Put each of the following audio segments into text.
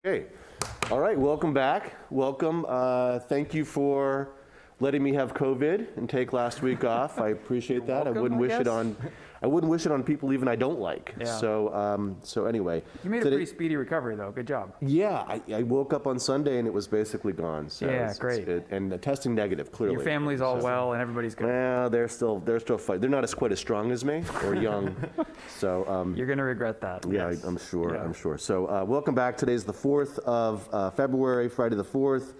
Okay, all right, welcome back. Welcome. Thank you for letting me have COVID and take last week off. I appreciate that. welcome, I wouldn't I wish it guess. on. I wouldn't wish it on people even I don't like. Yeah. So anyway. You made a today- pretty speedy recovery, though. Good job. Yeah, I woke up on Sunday and it was basically gone. So Yeah, great. and testing negative, clearly. Your family's all well, and everybody's good. Well, they're still fighting. They're not quite as strong as me or young. So You're going to regret that. yeah, Yes. I'm sure. Yeah. I'm sure. So welcome back. Today's the 4th of February, Friday the 4th.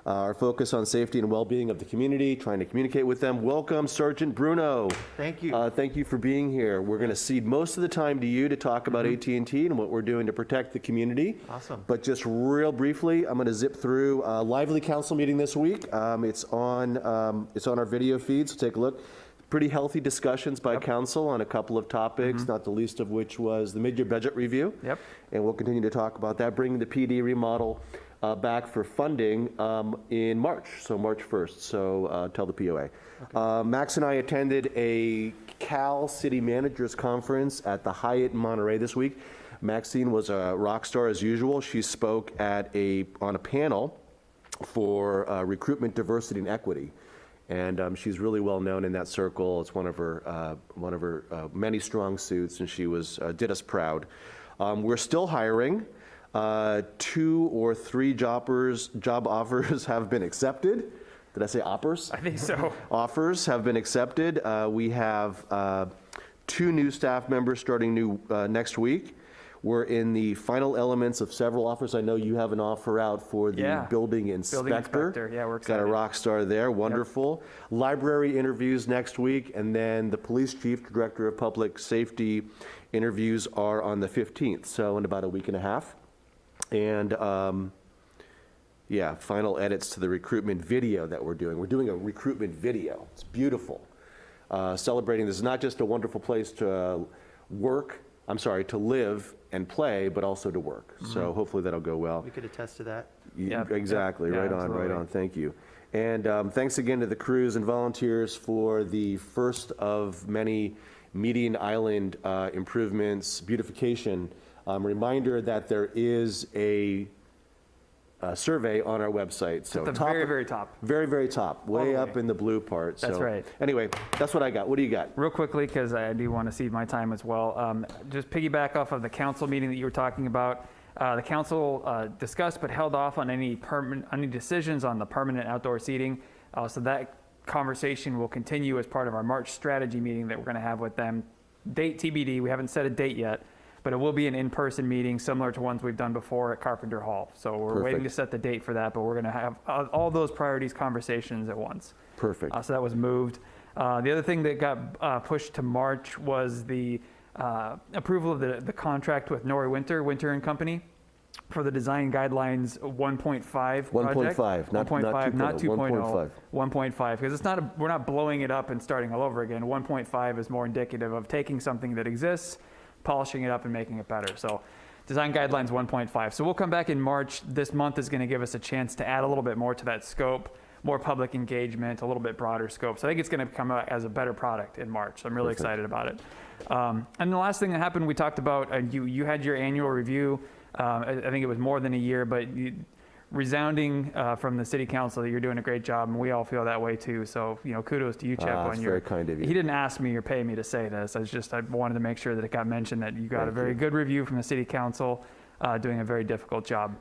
Our focus on safety and well-being of the community, trying to communicate with them. Welcome, Sergeant Bruno. Thank you. Thank you for being here. We're going to cede most of the time to you to talk about AT&T and what we're doing to protect the community. Awesome. But just real briefly, I'm going to zip through a lively council meeting this week. It's on our video feed, so take a look. Pretty healthy discussions by council on a couple of topics, not the least of which was the mid-year budget review. Yep. And we'll continue to talk about that, bringing the PD remodel back for funding in March, so March 1st, so tell the POA. Max and I attended a Cal City Managers Conference at the Hyatt in Monterey this week. Maxine was a rock star as usual. She spoke on a panel for recruitment, diversity, and equity. And she's really well known in that circle. It's one of her many strong suits, and she did us proud. We're still hiring. 2 or 3 job offers have been accepted. Did I say offers? I think so. Offers have been accepted. We have 2 new staff members starting next week. We're in the final elements of several offers. I know you have an offer out for the building inspector. Building inspector, yeah, we're excited. Got a rock star there, wonderful. Library interviews next week, and then the police chief, director of public safety interviews are on the 15th, so in about a week and a half. And final edits to the recruitment video that we're doing. We're doing a recruitment video. It's beautiful. Celebrating, this is not just a wonderful place to live and play, but also to work. So hopefully that'll go well. We could attest to that. Exactly, Yeah, right on, right absolutely. on, thank you. And thanks again to the crews and volunteers for the first of many Median Island improvements, beautification. Reminder that there is a survey on our website. So At the very, very top. Very, very top, way the up way. in the blue part. That's So right. Anyway, that's what I got. What do you got? Real quickly, because I do want to cede my time as well. Just piggyback off of the council meeting that you were talking about. The council discussed but held off on any decisions on the permanent outdoor seating. So that conversation will continue as part of our March strategy meeting that we're going to have with them. Date TBD. We haven't set a date yet, but it will be an in-person meeting similar to ones we've done before at Carpenter Hall. So we're waiting to set the date for that, but we're going to have all those priorities conversations at once. Perfect. So that was moved. The other thing that got pushed to March was the approval of the contract with Norrie Winter and Company for the design guidelines 1.5 project. 1.5, not 1.5, not 2.0, 2.0. 1.5, because we're not blowing it up and starting all over again. 1.5 is more indicative of taking something that exists, polishing it up and making it better. So design guidelines 1.5. So we'll come back in March. This month is going to give us a chance to add a little bit more to that scope, more public engagement, a little bit broader scope. So I think it's going to come out as a better product in March. So I'm really excited about it. And the last thing that happened, we talked about, you had your annual review. I think it was more than a year, but resounding from the city council that you're doing a great job, and we all feel that way too. So, kudos to you, Chip. That's very kind of you. He didn't ask me or pay me to say this. I wanted to make sure that it got mentioned that you got a very good review from the city council, doing a very difficult job.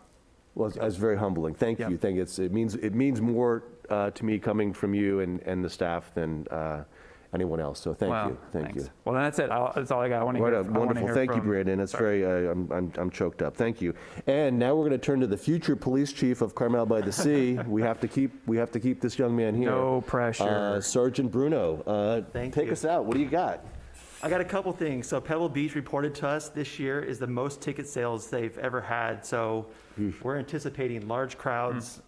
Well, that's very humbling. Thank you. Thank you. It means more to me coming from you and the staff than anyone else. So thank you. Thank you. Well, then that's it. That's all I got. I want to hear. Wonderful. Thank you, Brandon. That's very. I'm choked up. Thank you. And now we're going to turn to the future police chief of Carmel-by-the-Sea. we have to keep this young man here. No pressure. Sergeant Bruno. Take us out. What do you got? I got a couple things. So Pebble Beach reported to us this year is the most ticket sales they've ever had. So we're anticipating large crowds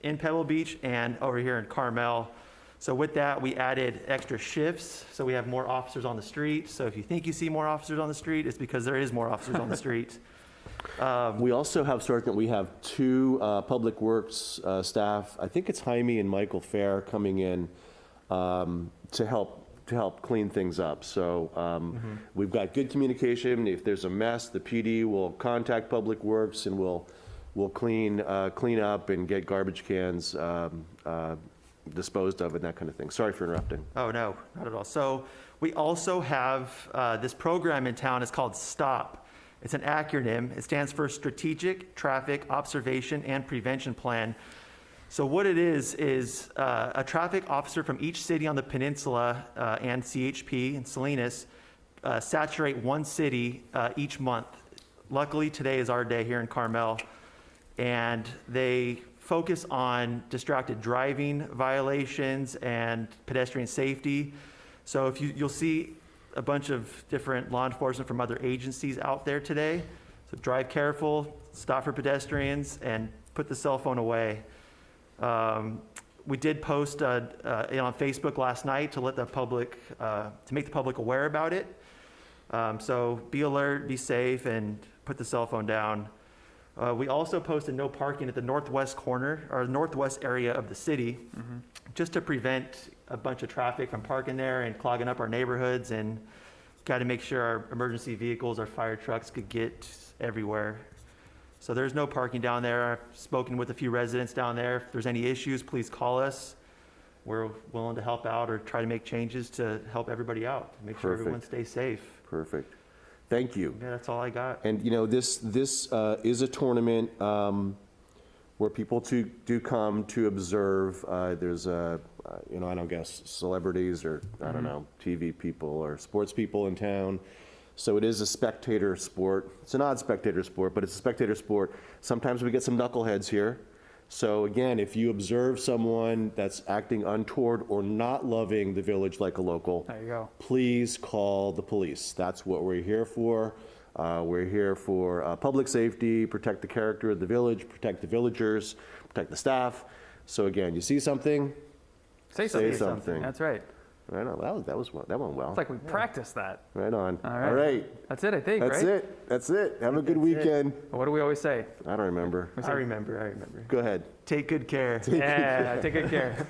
in Pebble Beach and over here in Carmel. So with that, we added extra shifts. So we have more officers on the street. So if you think you see more officers on the street, it's because there is more officers on the street. We also have, Sergeant, we have 2 Public Works staff. I think it's Jaime and Michael Fair coming in to help clean things up. So we've got good communication. If there's a mess, the PD will contact Public Works and we'll we'll clean up and get garbage cans disposed of and that kind of thing. Sorry for interrupting. Oh, no, not at all. So we also have this program in town. It's called STOP. It's an acronym. It stands for Strategic Traffic Observation and Prevention Plan. So what it is a traffic officer from each city on the peninsula and CHP and Salinas saturate one city each month. Luckily, today is our day here in Carmel, and they focus on distracted driving violations and pedestrian safety. So if you'll see a bunch of different law enforcement from other agencies out there today. So drive careful, stop for pedestrians, and put the cell phone away. We did post on Facebook last night to let the public, to make the public aware about it. So be alert, be safe, and put the cell phone down. We also posted no parking at the northwest corner, or northwest area of the city, just to prevent a bunch of traffic from parking there and clogging up our neighborhoods, and got to make sure our emergency vehicles, our fire trucks could get everywhere. So there's no parking down there. I've spoken with a few residents down there. If there's any issues, please call us. We're willing to help out or try to make changes to help everybody out, make sure everyone stays safe. Perfect. Thank you. Yeah, that's all I got. And, this is a tournament where people do come to observe. There's, I don't guess, celebrities or, I don't know, TV people or sports people in town. So it is a spectator sport. It's an odd spectator sport, but it's a spectator sport. Sometimes we get some knuckleheads here. So again, if you observe someone that's acting untoward or not loving the village like a local, There you go. please call the police. That's what we're here for. We're here for public safety, protect the character of the village, protect the villagers, protect the staff. So again, you see something, Say say something. something. That's right. Right on. That went well. It's like we practiced that. Right on. All right. All right. That's it, I think, That's right? it. That's it. Have a good weekend. What do we always say? I don't remember. I remember. Go ahead. Take good care. Yeah, take good care.